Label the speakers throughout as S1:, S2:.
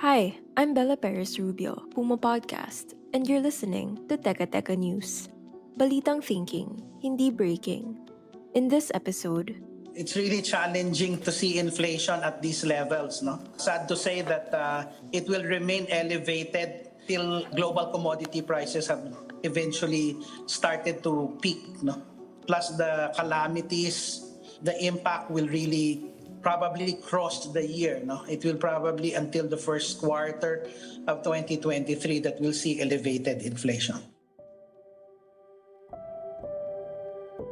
S1: Hi, I'm Bella Perez Rubio, PumaPodcast, and you're listening to Teka Teka News. Balitang thinking, hindi breaking. In this episode,
S2: It's really challenging to see inflation at these levels. No, sad to say that it will remain elevated till global commodity prices have eventually started to peak. No, plus the calamities, the impact will really probably cross the year. No, it will probably until the first quarter of 2023 that we'll see elevated inflation.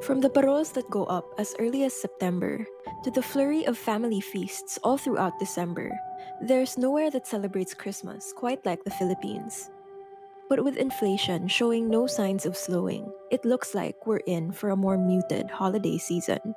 S1: from the paroles that go up as early as September to the flurry of family feasts all throughout December, there's nowhere that celebrates Christmas quite like the Philippines. But with inflation showing no signs of slowing, it looks like we're in for a more muted holiday season.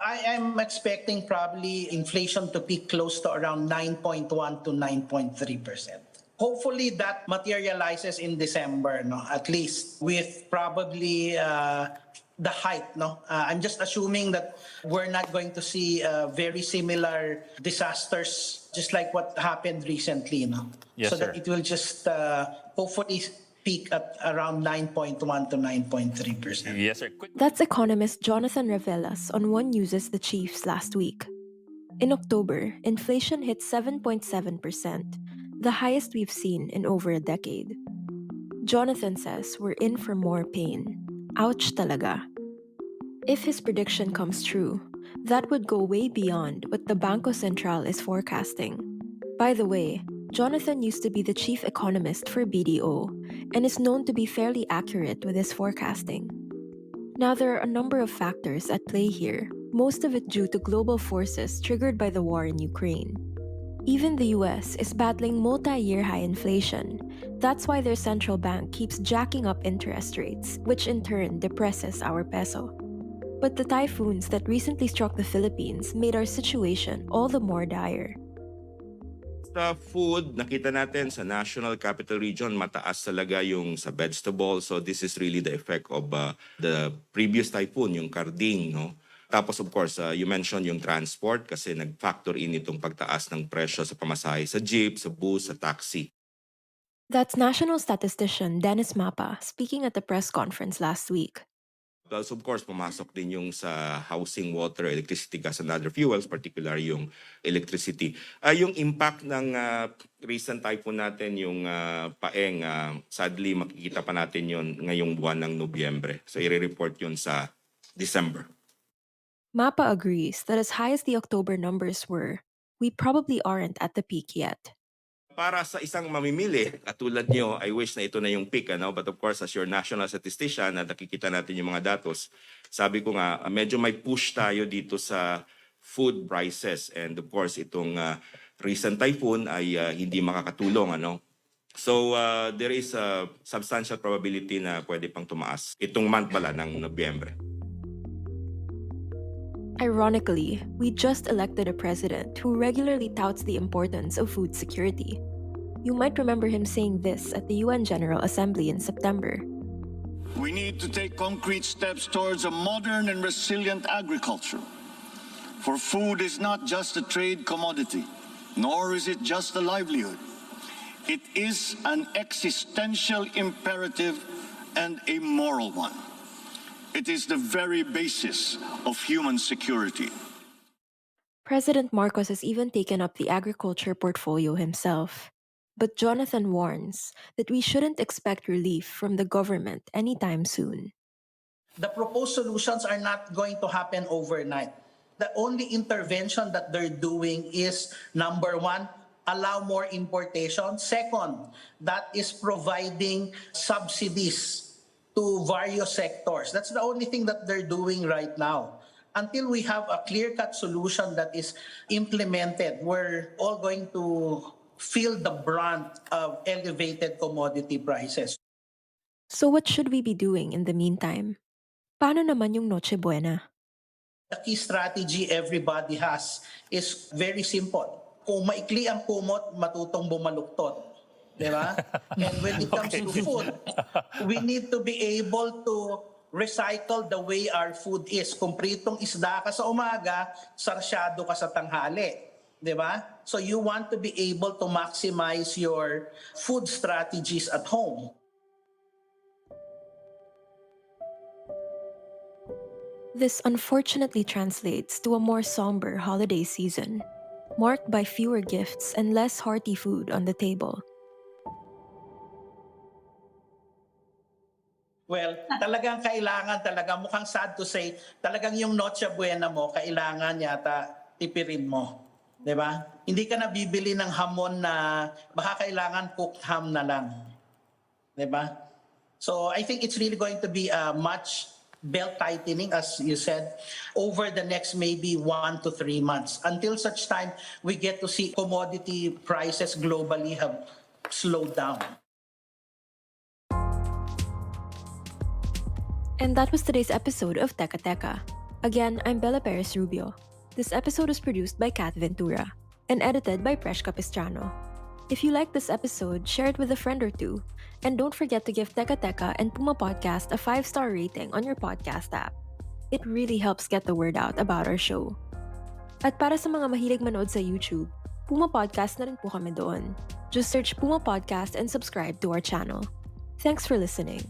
S2: I am expecting probably inflation to peak close to around 9.1 to 9.3%. Hopefully that materializes in December, no? At least with probably the height, no? I'm just assuming that we're not going to see very similar disasters, just like what happened recently, no?
S3: Yes,
S2: so
S3: sir.
S2: that it will just hopefully peak at around 9.1 to 9.3%.
S3: Yes, sir.
S1: That's economist Jonathan Ravelas on One News's The Chiefs last week. In October, inflation hit 7.7%, the highest we've seen in over a decade. Jonathan says we're in for more pain. Ouch talaga. If his prediction comes true, that would go way beyond what the Banco Central is forecasting. By the way, Jonathan used to be the chief economist for BDO and is known to be fairly accurate with his forecasting. Now, there are a number of factors at play here, most of it due to global forces triggered by the war in Ukraine. Even the US is battling multi-year high inflation. That's why their central bank keeps jacking up interest rates, which in turn depresses our peso. But the typhoons that recently struck the Philippines made our situation all the more dire.
S4: Sa food, nakita natin sa National Capital Region, mataas talaga yung sa vegetable. So this is really the effect of the previous typhoon, yung Karding, no? Tapos of course, you mentioned yung transport kasi nag-factor in itong pagtaas ng presyo sa pamasahe sa jeep, sa bus, sa taxi.
S1: That's national statistician Dennis Mapa speaking at the press conference last week.
S4: Plus of course, pumasok din yung sa housing, water, electricity, gas, and other fuels, particularly yung electricity. Yung impact ng recent typhoon natin, yung Paeng, sadly makikita pa natin yun ngayong buwan ng Nobyembre. So i-report yun sa December.
S1: Mapa agrees that as high as the October numbers were, we probably aren't at the peak yet.
S4: Para sa isang mamimili, katulad nyo, I wish na ito na yung peak. Ano? But of course, as your national statistician, na nakikita natin yung mga datos, sabi ko nga, medyo may push tayo dito sa food prices. And of course, itong recent typhoon ay hindi makakatulong. Ano? So there is a substantial probability na pwede pang tumaas itong month pala ng Nobyembre.
S1: Ironically, we just elected a president who regularly touts the importance of food security. You might remember him saying this at the UN General Assembly in September.
S5: We need to take concrete steps towards a modern and resilient agriculture. For food is not just a trade commodity, nor is it just a livelihood. It is an existential imperative and a moral one. It is the very basis of human security.
S1: President Marcos has even taken up the agriculture portfolio himself. But Jonathan warns that we shouldn't expect relief from the government anytime soon.
S2: The proposed solutions are not going to happen overnight. The only intervention that they're doing is, number one, allow more importation. Second, that is providing subsidies to various sectors. That's the only thing that they're doing right now. Until we have a clear-cut solution that is implemented, we're all going to feel the brunt of elevated commodity prices.
S1: So what should we be doing in the meantime? Paano naman yung Noche Buena?
S2: The key strategy everybody has is very simple. Kung maikli ang kumot, matutong bumaluktot. Di ba? And when it comes to food, we need to be able to recycle the way our food is. Kung pritong isda ka sa umaga, sarsyado ka sa tanghali. Di ba? So you want to be able to maximize your food strategies at home.
S1: This unfortunately translates to a more somber holiday season, marked by fewer gifts and less hearty food on the table.
S2: Well, talagang kailangan, mukhang sad to say, talagang yung Noche Buena mo, kailangan yata tipirin mo. Di ba? Hindi ka na bibili ng hamon na baka kailangan cooked ham na lang. Di ba? So I think it's really going to be a much belt tightening, as you said, over the next maybe 1 to 3 months. Until such time, we get to see commodity prices globally have slowed down.
S1: And that was today's episode of Teka Teka. Again, I'm Bella Perez Rubio. This episode was produced by Kat Ventura and edited by Presh Capistrano. If you like this episode, share it with a friend or two. And don't forget to give Teka Teka and Puma Podcast a 5-star rating on your podcast app. It really helps get the word out about our show. At para sa mga mahilig manood sa YouTube, Puma Podcast na rin po kami doon. Just search Puma Podcast and subscribe to our channel. Thanks for listening.